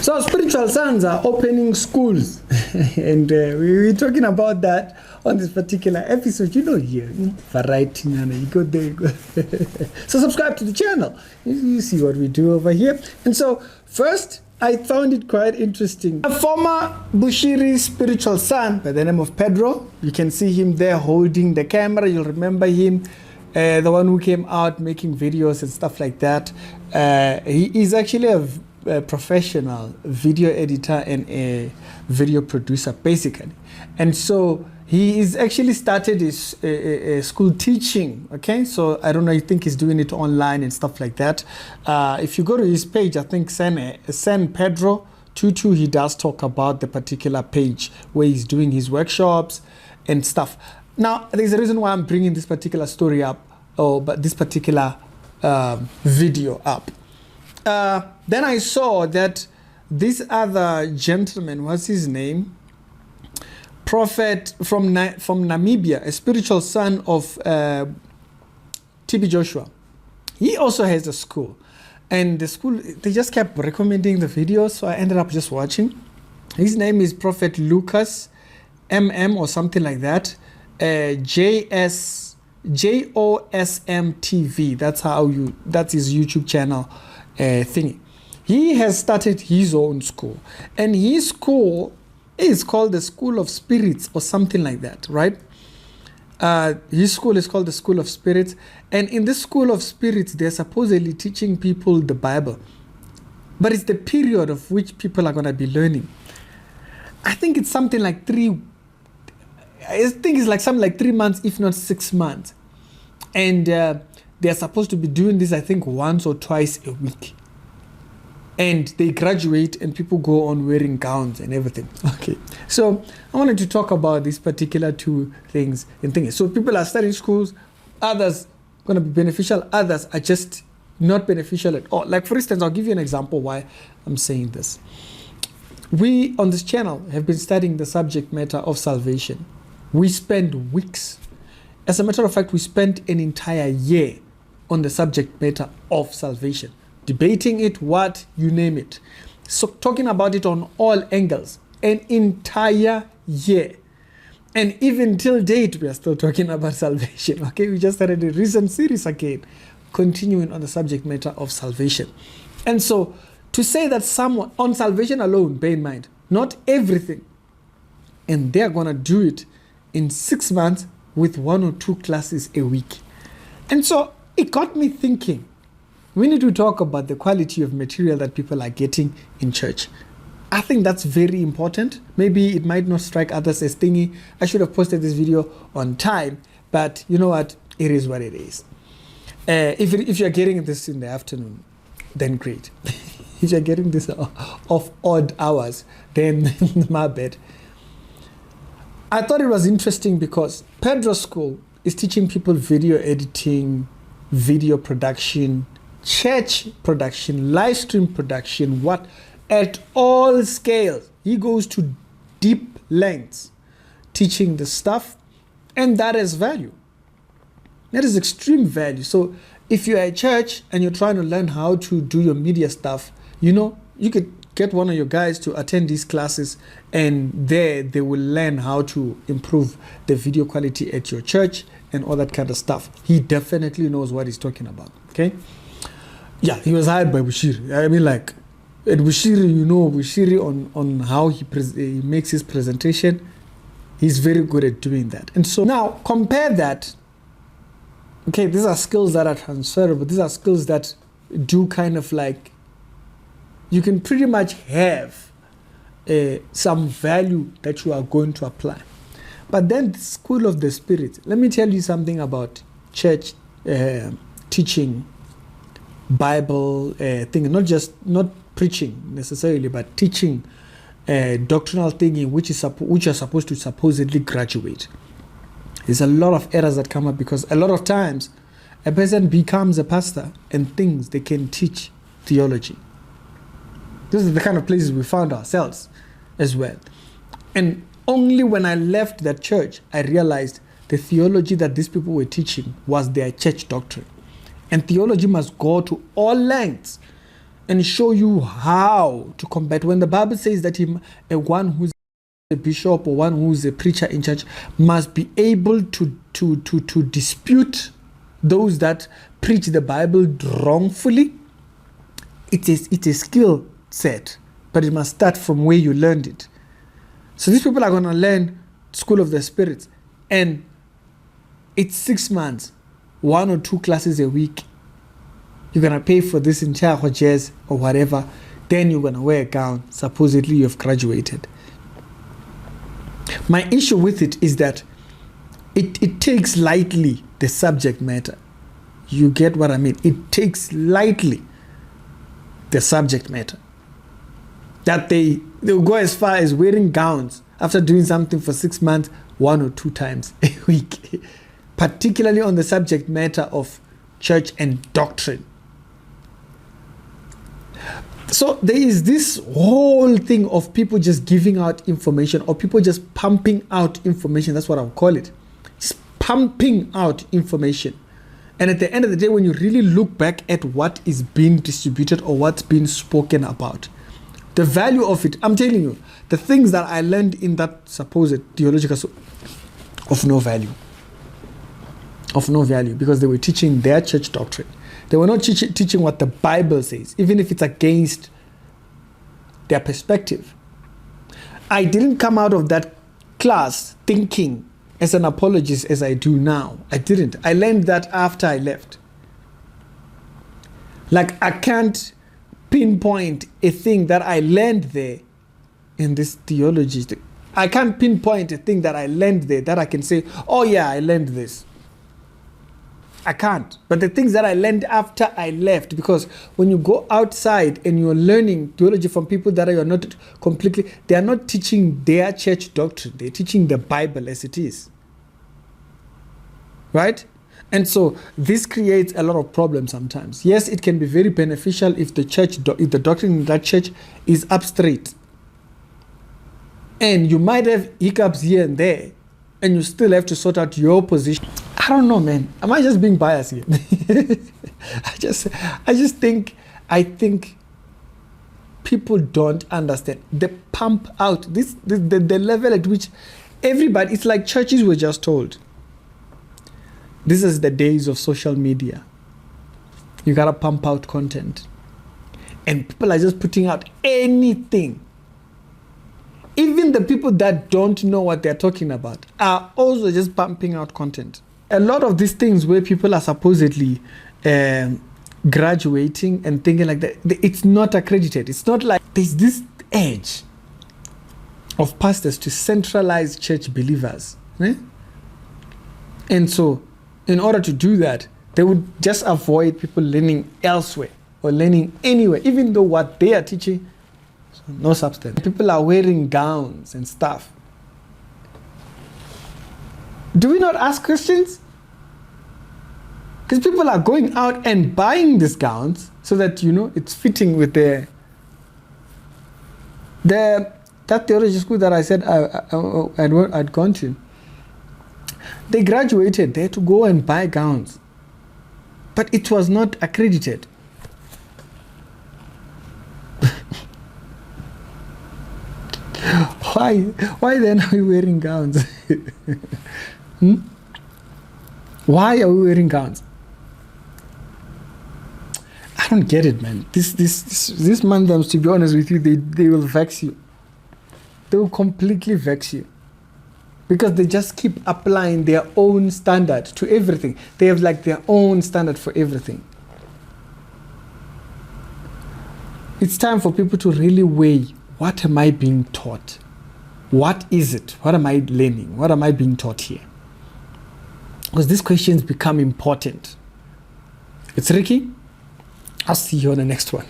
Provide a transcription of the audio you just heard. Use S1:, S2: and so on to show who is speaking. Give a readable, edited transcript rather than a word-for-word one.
S1: So spiritual sons are opening schools, and we're talking about that on this particular episode. You know, here, variety, you go there. You go. So subscribe to the channel. You see what we do over here. And so first, I found it quite interesting. A former Bushiri spiritual son by the name of Pedro. You can see him there holding the camera. You'll remember him, the one who came out making videos and stuff like that. He is actually a professional video editor and a video producer, basically. And so he is actually started his school teaching. Okay, so I don't know, I think he's doing it online and stuff like that. If you go to his page, I think San Pedro 22, he does talk about the particular page where he's doing his workshops and stuff. Now, there's a reason why I'm bringing this particular story up, but this particular video up. Then I saw that this other gentleman, what's his name? Prophet from Namibia, a spiritual son of TB Joshua. He also has a school. And the school, they just kept recommending the videos, so I ended up just watching. His name is Prophet Lucas MM or something like that. JOSM TV. That's his YouTube channel thingy. He has started his own school, and his school is called the School of Spirits or something like that, right? His school is called the School of Spirits, and in this School of Spirits, they're supposedly teaching people the Bible, but it's the period of which people are going to be learning. I think it's something like 3 months, if not 6 months, and they're supposed to be doing this, I think, once or twice a week. And they graduate and people go on wearing gowns and everything. Okay, so I wanted to talk about these particular two things and things. So people are starting schools, others going to be beneficial, others are just not beneficial at all. Like, for instance, I'll give you an example why I'm saying this. We on this channel have been studying the subject matter of salvation. We spend weeks. As a matter of fact, we spent an entire year on the subject matter of salvation. Debating it, you name it. So talking about it on all angles, an entire year. And even till date, we are still talking about salvation. Okay, we just started a recent series again, continuing on the subject matter of salvation. And so to say that someone, on salvation alone, bear in mind, not everything, and they're going to do it in 6 months with 1 or 2 classes a week. And so it got me thinking, we need to talk about the quality of material that people are getting in church. I think that's very important. Maybe it might not strike others as thingy. I should have posted this video on time, but you know what? It is what it is. If you're getting this in the afternoon, then great. If you're getting this of odd hours, then my bad. I thought it was interesting because Pedro's school is teaching people video editing, video production, church production, live stream production, at all scales. He goes to deep lengths teaching the stuff, and that is value. That is extreme value. So if you're a church and you're trying to learn how to do your media stuff, you could get one of your guys to attend these classes, and there they will learn how to improve the video quality at your church and all that kind of stuff. He definitely knows what he's talking about. Okay. Yeah, he was hired by Bushiri. I mean, like, at Bushiri, Bushiri on how he makes his presentation, he's very good at doing that. And so now compare that. Okay, these are skills that are transferable. These are skills that do kind of like, you can pretty much have some value that you are going to apply. But then the School of the Spirit, let me tell you something about church teaching, Bible thing, not preaching necessarily, but teaching doctrinal thinking, which are supposed to supposedly graduate. There's a lot of errors that come up because a lot of times a person becomes a pastor and thinks they can teach theology. This is the kind of places we found ourselves as well. And only when I left that church, I realized the theology that these people were teaching was their church doctrine. And theology must go to all lengths and show you how to combat. When the Bible says that one who's a bishop or one who's a preacher in church must be able to dispute those that preach the Bible wrongfully, it is a skill set, but it must start from where you learned it. So these people are going to learn School of the Spirits, and it's 6 months, 1 or 2 classes a week. You're going to pay for this entire jazz or whatever. Then you're going to wear a gown. Supposedly you've graduated. My issue with it is that it takes lightly the subject matter. You get what I mean? It takes lightly the subject matter. That they'll go as far as wearing gowns after doing something for 6 months, 1 or 2 times a week. Particularly on the subject matter of church and doctrine. So there is this whole thing of people just giving out information, or people just pumping out information. That's what I'll call it. Just pumping out information. And at the end of the day, when you really look back at what is being distributed or what's being spoken about, the value of it, I'm telling you, the things that I learned in that supposed theological, of no value. Of no value, because they were teaching their church doctrine. They were not teaching what the Bible says, even if it's against their perspective. I didn't come out of that class thinking as an apologist as I do now. I didn't. I learned that after I left. Like, I can't pinpoint a thing that I learned there in this theology. I can't pinpoint a thing that I learned there that I can say, oh yeah, I learned this. I can't. But the things that I learned after I left, because when you go outside and you're learning theology from people that are not completely, they are not teaching their church doctrine. They're teaching the Bible as it is. Right? And so this creates a lot of problems sometimes. Yes, it can be very beneficial if the church, if the doctrine in that church is up straight. And you might have hiccups here and there, and you still have to sort out your position. I don't know, man. Am I just being biased here? I think people don't understand. They pump out the level at which everybody, it's like churches were just told, this is the days of social media. You gotta pump out content. And people are just putting out anything. Even the people that don't know what they're talking about are also just pumping out content. A lot of these things where people are supposedly graduating and thinking like that, it's not accredited. It's not like there's this edge of pastors to centralize church believers. Right? And so, in order to do that, they would just avoid people learning elsewhere or learning anywhere, even though what they are teaching, no substance. People are wearing gowns and stuff. Do we not ask questions? Because people are going out and buying these gowns so that, you know, it's fitting with that theology school that I said I'd gone to. They graduated, they had to go and buy gowns. But it was not accredited. Why then are we wearing gowns? Why are we wearing gowns? I don't get it, man. This man, to be honest with you, they will vex you. They will completely vex you. Because they just keep applying their own standard to everything. They have like their own standard for everything. It's time for people to really weigh, what am I being taught? What is it? What am I learning? What am I being taught here? Because these questions become important. It's Ricky. I'll see you on the next one.